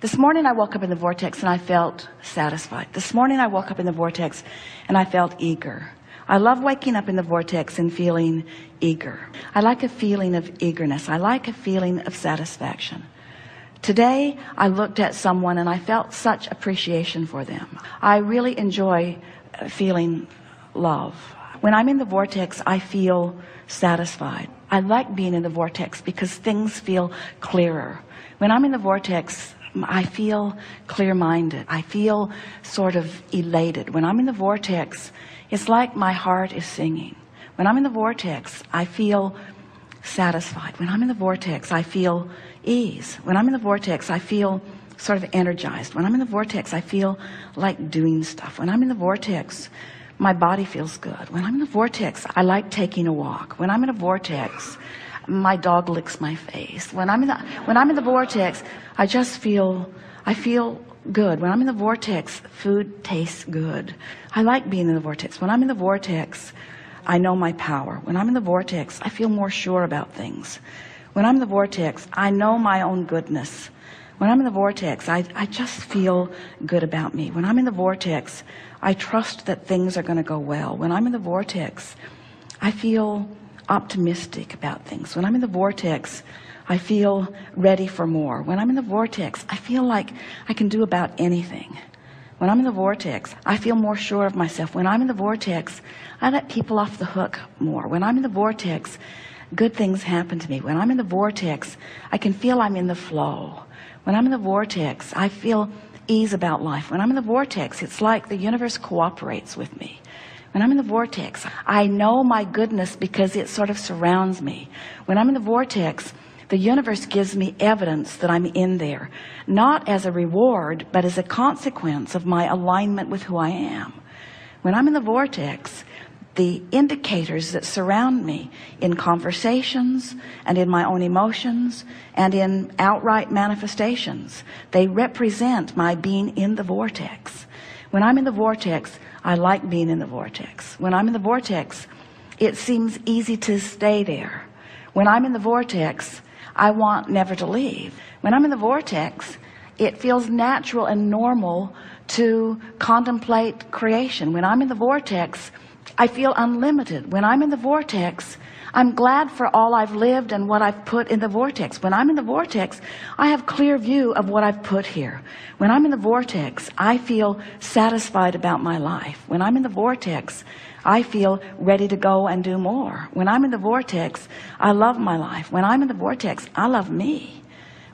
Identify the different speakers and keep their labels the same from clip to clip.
Speaker 1: This morning I woke up in the vortex and I felt satisfied. This morning I woke up in the vortex and I felt eager. I love waking up in the vortex and feeling eager. I like a feeling of eagerness. I like a feeling of satisfaction. Today I looked at someone and I felt such appreciation for them. I really enjoy feeling love. When I'm in the vortex, I feel satisfied. I like being in the vortex because things feel clearer. When I'm in the vortex, I feel clear-minded. I feel sort of elated. When I'm in the vortex, it's like my heart is singing. When I'm in the vortex, I feel satisfied. When I'm in the vortex, I feel ease. When I'm in the vortex, I feel sort of energized. When I'm in the vortex, I feel like doing stuff. When I'm in the vortex, my body feels good. When I'm in the vortex, I like taking a walk. When I'm in a vortex, my dog licks my face. When I'm in the vortex, I feel good. When I'm in the vortex, food tastes good. I like being in the vortex. When I'm in the vortex, I know my power. When I'm in the vortex, I feel more sure about things. When I'm in the vortex, I know my own goodness. When I'm in the vortex, I just feel good about me. When I'm in the vortex, I trust that things are going to go well. When I'm in the vortex, I feel optimistic about things. When I'm in the vortex, I feel ready for more. When I'm in the vortex, I feel like I can do about anything. When I'm in the vortex, I feel more sure of myself. When I'm in the vortex, I let people off the hook more. When I'm in the vortex, good things happen to me. When I'm in the vortex, I can feel I'm in the flow. When I'm in the vortex, I feel ease about life. When I'm in the vortex, it's like the universe cooperates with me. When I'm in the vortex, I know my goodness because it sort of surrounds me. When I'm in the vortex, the universe gives me evidence that I'm in there, not as a reward, but as a consequence of my alignment with who I am. When I'm in the vortex, the indicators that surround me in conversations and in my own emotions and in outright manifestations, they represent my being in the vortex. When I'm in the vortex, I like being in the vortex. When I'm in the vortex, it seems easy to stay there. When I'm in the vortex, I want never to leave. When I'm in the vortex, it feels natural and normal to contemplate creation. When I'm in the vortex, I feel unlimited. When I'm in the vortex, I'm glad for all I've lived and what I've put in the vortex. When I'm in the vortex, I have clear view of what I've put here. When I'm in the vortex, I feel satisfied about my life. When I'm in the vortex, I feel ready to go and do more. When I'm in the vortex, I love my life. When I'm in the vortex, I love me.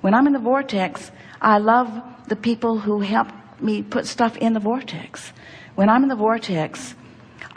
Speaker 1: When I'm in the vortex, I love the people who help me put stuff in the vortex. When I'm in the vortex,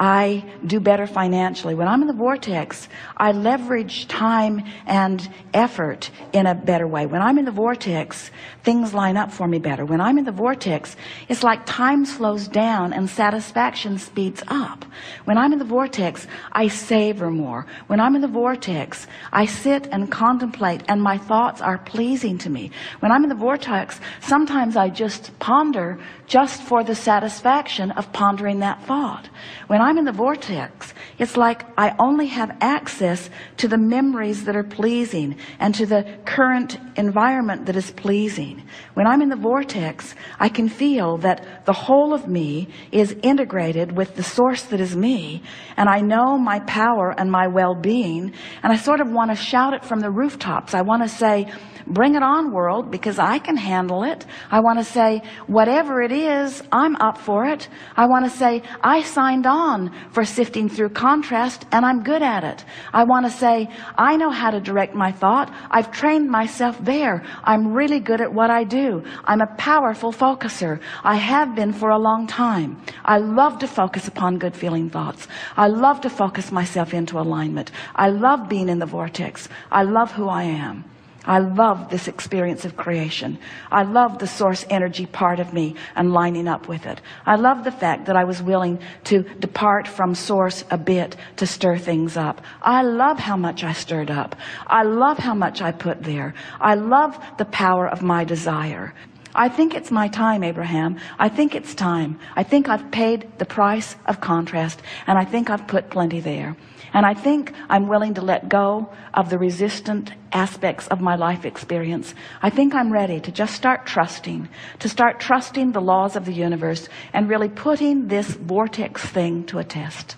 Speaker 1: I do better financially. When I'm in the vortex, I leverage time and effort in a better way. When I'm in the vortex, things line up for me better. When I'm in the vortex, it's like time slows down and satisfaction speeds up. When I'm in the vortex, I savor more. When I'm in the vortex, I sit and contemplate and my thoughts are pleasing to me. When I'm in the vortex, sometimes I just ponder just for the satisfaction of pondering that thought. When I'm in the vortex, it's like I only have access to the memories that are pleasing and to the current environment that is pleasing. When I'm in the vortex, I can feel that the whole of me is integrated with the source that is me, and I know my power and my well-being, and I sort of want to shout it from the rooftops. I want to say, bring it on, world, because I can handle it. I want to say, whatever it is, I'm up for it. I want to say, I signed on for sifting through contrast, and I'm good at it. I want to say, I know how to direct my thought. I've trained myself there. I'm really good at what I do. I'm a powerful focuser. I have been for a long time. I love to focus upon good feeling thoughts. I love to focus myself into alignment. I love being in the vortex. I love who I am. I love this experience of creation. I love the source energy part of me and lining up with it. I love the fact that I was willing to depart from source a bit to stir things up. I love how much I stirred up. I love how much I put there. I love the power of my desire. I think it's my time, Abraham. I think it's time. I think I've paid the price of contrast, and I think I've put plenty there. And I think I'm willing to let go of the resistant aspects of my life experience. I think I'm ready to just start trusting the laws of the universe and really putting this vortex thing to a test.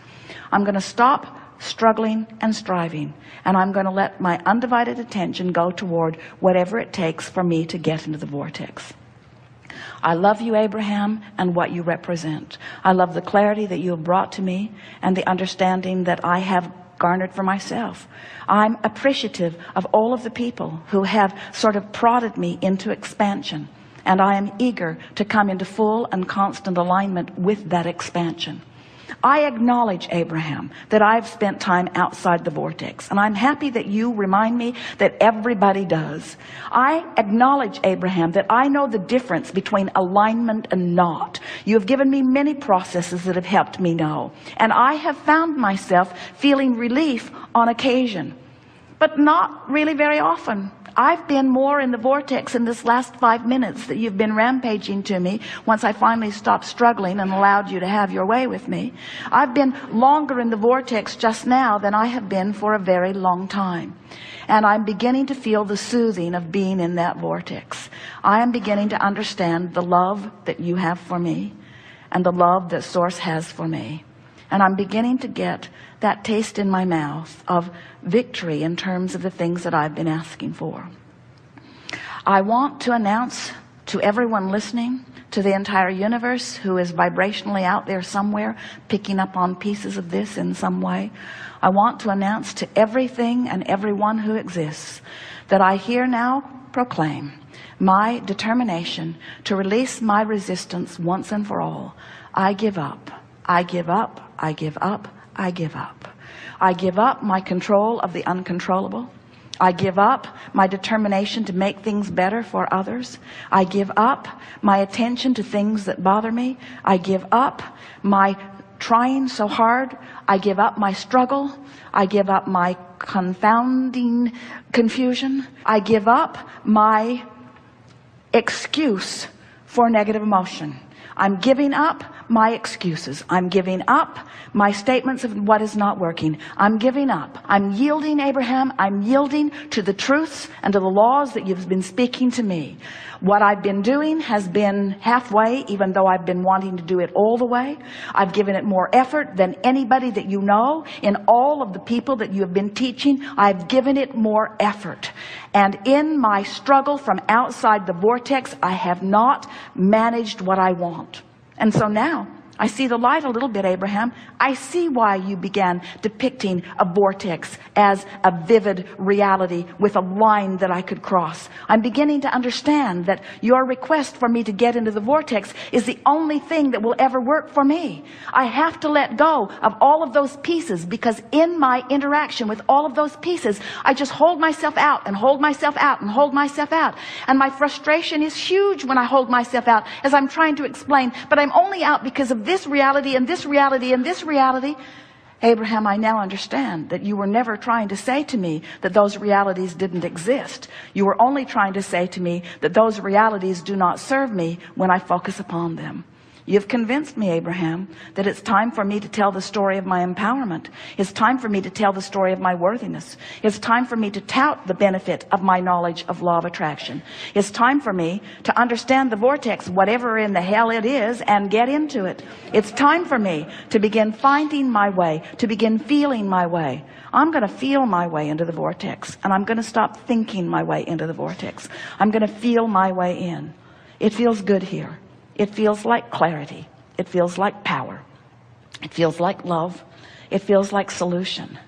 Speaker 1: I'm going to stop struggling and striving, and I'm going to let my undivided attention go toward whatever it takes for me to get into the vortex. I love you, Abraham, and what you represent. I love the clarity that you have brought to me and the understanding that I have garnered for myself. I'm appreciative of all of the people who have sort of prodded me into expansion, and I am eager to come into full and constant alignment with that expansion. I acknowledge, Abraham, that I've spent time outside the vortex, and I'm happy that you remind me that everybody does. I acknowledge, Abraham, that I know the difference between alignment and not. You have given me many processes that have helped me know, and I have found myself feeling relief on occasion, but not really very often. I've been more in the vortex in this last 5 minutes that you've been rampaging to me once I finally stopped struggling and allowed you to have your way with me. I've been longer in the vortex just now than I have been for a very long time. And I'm beginning to feel the soothing of being in that vortex. I am beginning to understand the love that you have for me and the love that Source has for me. And I'm beginning to get that taste in my mouth of victory in terms of the things that I've been asking for. I want to announce to everyone listening, to the entire universe who is vibrationally out there somewhere, picking up on pieces of this in some way. I want to announce to everything and everyone who exists that I here now proclaim my determination to release my resistance once and for all. I give up. I give up. I give up. I give up. I give up my control of the uncontrollable. I give up my determination to make things better for others. I give up my attention to things that bother me. I give up my trying so hard. I give up my struggle. I give up my confounding confusion. I give up my excuse for negative emotion. I'm giving up my excuses. I'm giving up my statements of what is not working. I'm giving up. I'm yielding, Abraham. I'm yielding to the truths and to the laws that you've been speaking to me. What I've been doing has been halfway, even though I've been wanting to do it all the way. I've given it more effort than anybody that you know. In all of the people that you have been teaching, I've given it more effort. And in my struggle from outside the vortex, I have not managed what I want. And so now I see the light a little bit, Abraham. I see why you began depicting a vortex as a vivid reality with a line that I could cross. I'm beginning to understand that your request for me to get into the vortex is the only thing that will ever work for me. I have to let go of all of those pieces, because in my interaction with all of those pieces, I just hold myself out and hold myself out and hold myself out. And my frustration is huge when I hold myself out, as I'm trying to explain, but I'm only out because of this reality and this reality and this reality. Abraham, I now understand that you were never trying to say to me that those realities didn't exist. You were only trying to say to me that those realities do not serve me when I focus upon them. You've convinced me, Abraham, that it's time for me to tell the story of my empowerment. It's time for me to tell the story of my worthiness. It's time for me to tout the benefit of my knowledge of law of attraction. It's time for me to understand the vortex, whatever in the hell it is, and get into it. It's time for me to begin finding my way, to begin feeling my way. I'm going to feel my way into the vortex, and I'm going to stop thinking my way into the vortex. I'm going to feel my way in. It feels good here. It feels like clarity. It feels like power. It feels like love. It feels like solution.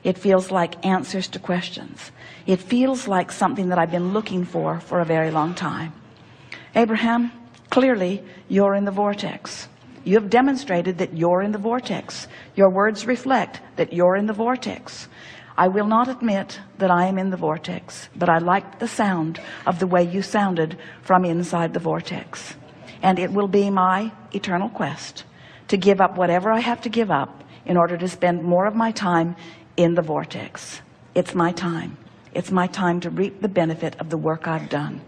Speaker 1: It feels like answers to questions. It feels like something that I've been looking for a very long time. Abraham, clearly you're in the vortex. You have demonstrated that you're in the vortex. Your words reflect that you're in the vortex. I will not admit that I am in the vortex, but I liked the sound of the way you sounded from inside the vortex. And it will be my eternal quest to give up whatever I have to give up in order to spend more of my time in the vortex. It's my time. It's my time to reap the benefit of the work I've done.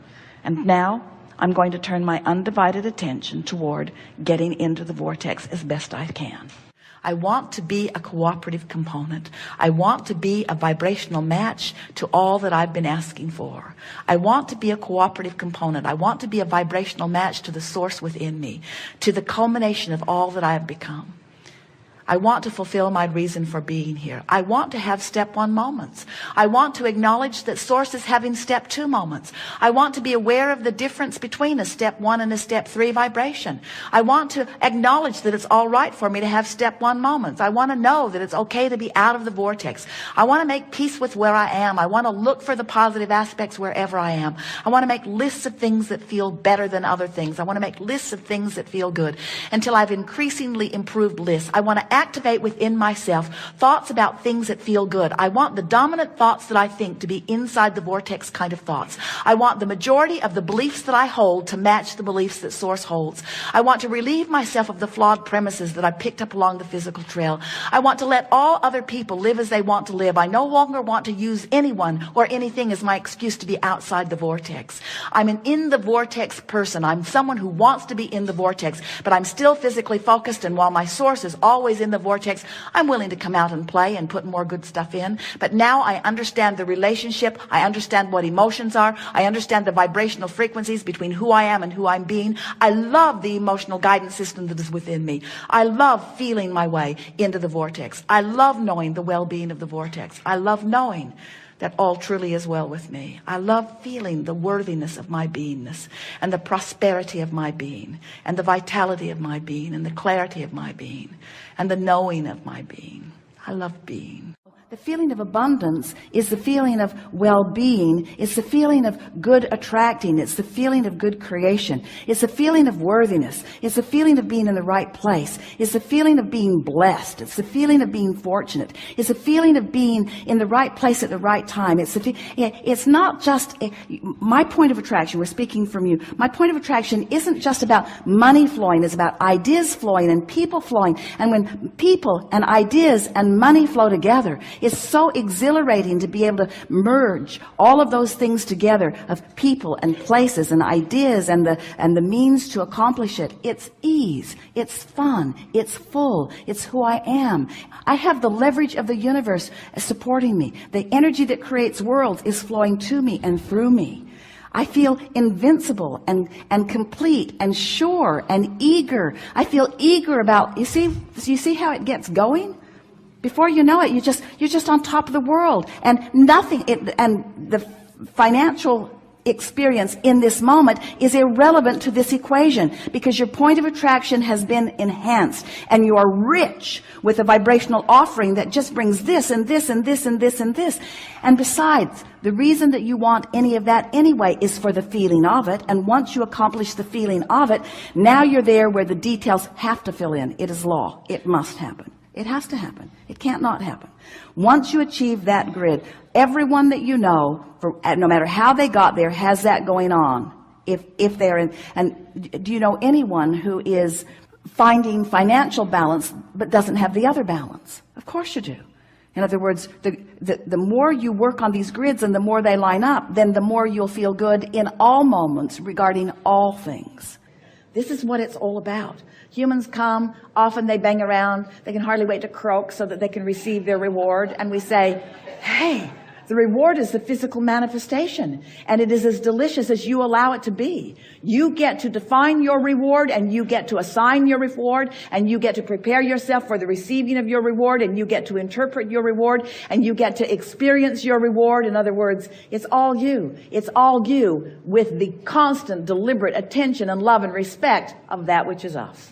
Speaker 1: And now I'm going to turn my undivided attention toward getting into the vortex as best I can. I want to be a cooperative component. I want to be a vibrational match to all that I've been asking for. I want to be a cooperative component. I want to be a vibrational match to the source within me, to the culmination of all that I have become. I want to fulfill my reason for being here. I want to have step 1 moments. I want to acknowledge that source is having step 2 moments. I want to be aware of the difference between a step 1 and a step 3 vibration. I want to acknowledge that it's all right for me to have step 1 moments. I want to know that it's okay to be out of the vortex. I want to make peace with where I am. I want to look for the positive aspects wherever I am. I want to make lists of things that feel better than other things. I want to make lists of things that feel good until I've increasingly improved lists. I want to activate within myself thoughts about things that feel good. I want the dominant thoughts that I think to be inside the vortex kind of thoughts. I want the majority of the beliefs that I hold to match the beliefs that source holds. I want to relieve myself of the flawed premises that I picked up along the physical trail. I want to let all other people live as they want to live. I no longer want to use anyone or anything as my excuse to be outside the vortex. I'm an in the vortex person. I'm someone who wants to be in the vortex, but I'm still physically focused, and while my source is always in the vortex, I'm willing to come out and play and put more good stuff in. But now I understand the relationship. I understand what emotions are. I understand the vibrational frequencies between who I am and who I'm being. I love the emotional guidance system that is within me. I love feeling my way into the vortex. I love knowing the well-being of the vortex. I love knowing that all truly is well with me. I love feeling the worthiness of my beingness, and the prosperity of my being, and the vitality of my being, and the clarity of my being, and the knowing of my being. I love being. The feeling of abundance is the feeling of well-being. It's the feeling of good attracting. It's the feeling of good creation. It's the feeling of worthiness. It's the feeling of being in the right place. It's the feeling of being blessed. It's the feeling of being fortunate. It's the feeling of being in the right place at the right time. It's not just my point of attraction. We're speaking from you. My point of attraction isn't just about money flowing. It's about ideas flowing and people flowing. And when people and ideas and money flow together, it's so exhilarating to be able to merge all of those things together, of people and places and ideas and the means to accomplish it. It's ease. It's fun. It's full. It's who I am. I have the leverage of the universe supporting me. The energy that creates worlds is flowing to me and through me. I feel invincible and complete and sure and eager. I feel eager about, you see how it gets going? Before you know it, you're just on top of the world, and and the financial experience in this moment is irrelevant to this equation, because your point of attraction has been enhanced, and you are rich with a vibrational offering that just brings this and this and this and this and this. And besides, the reason that you want any of that anyway is for the feeling of it. And once you accomplish the feeling of it, now you're there where the details have to fill in. It is law. It must happen. It has to happen. It can't not happen. Once you achieve that grid, everyone that you know, no matter how they got there, has that going on. If they're in, and do you know anyone who is finding financial balance but doesn't have the other balance? Of course you do. In other words, the more you work on these grids and the more they line up, then the more you'll feel good in all moments regarding all things. This is what it's all about. Humans come, often they bang around, they can hardly wait to croak so that they can receive their reward. And we say, hey, the reward is the physical manifestation, and it is as delicious as you allow it to be. You get to define your reward, and you get to assign your reward, and you get to prepare yourself for the receiving of your reward, and you get to interpret your reward, and you get to experience your reward. In other words, it's all you. It's all you, with the constant, deliberate attention and love and respect of that which is us.